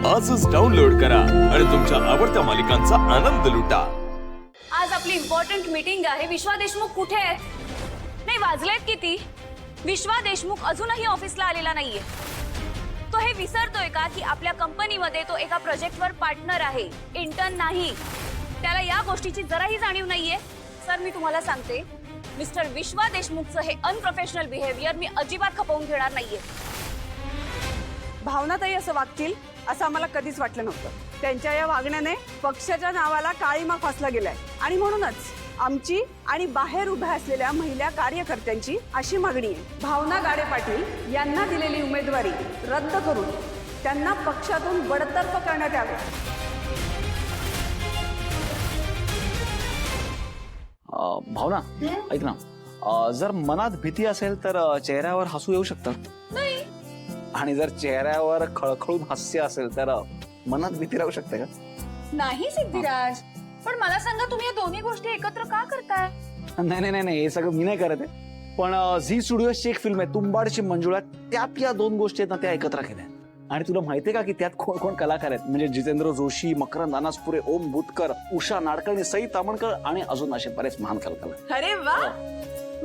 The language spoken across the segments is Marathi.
आजच डाउनलोड करा आणि तुमच्या आवडत्या मालिकांचा आनंद लुटा। आज आपली इम्पॉर्टंट मीटिंग आहे। विश्वा देशमुख कुठे आहेत? नाही, वाजलेत किती? विश्वा देशमुख अजूनही ऑफिसला आलेला नाहीये। तो हे विसरतोय का की आपल्या कंपनीमध्ये तो एका प्रोजेक्टवर पार्टनर आहे, इंटर्न नाही? त्याला या गोष्टीची जराही जाणीव नाहीये। सर, मी तुम्हाला सांगते, मिस्टर विश्वा देशमुखचं हे अनप्रोफेशनल बिहेवियर मी अजिबात खपवून घेणार नाहीये। भावनाताई असं वागतील असं आम्हाला कधीच वाटलं नव्हतं। त्यांच्या या वागण्याने पक्षाच्या नावाला काळीमा फासला गेलाय आणि म्हणूनच आमची आणि बाहेर उभ्या असलेल्या महिला कार्यकर्त्यांची अशी मागणी आहे, भावना गाडे पाटील यांना दिलेली उमेदवारी रद्द करून त्यांना पक्षातून बडतर्फ करण्यात यावे। भावना, ऐक ना, जर मनात भीती असेल तर चेहऱ्यावर हसू येऊ शकतं नाही। आणि जर चेहऱ्यावर खळखळून हास्य असेल तर मनात भीती राहू शकते का? नाही सिद्धिराज, पण मला सांगा, तुम्ही या दोन्ही गोष्टी एकत्र का करताय? नाही नाही नाही, हे सगळं मी नाही करत आहे, पण झी स्टुडिओची एक फिल्म आहे तुंबाडची मंजुळा, त्यात या दोन गोष्टी आहेत ना, त्या एकत्र केल्या। आणि तुला माहितीये का की त्यात कोण कोण कलाकार आहेत? म्हणजे जितेंद्र जोशी, मकरंद अनासपुरे, ओम भूतकर, उषा नाडकर्णी, सई तामणकर आणि अजून असे बरेच महान कलाकार। अरे वा,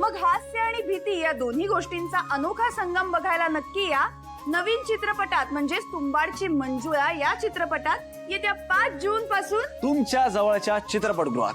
मग हास्य आणि भीती या दोन्ही गोष्टींचा अनोखा संगम बघायला नक्की या नवीन चित्रपटात, म्हणजेच तुंबाडची मंजुळा या चित्रपटात येत्या 5 जून पासून तुमच्या जवळच्या चित्रपटगृहात।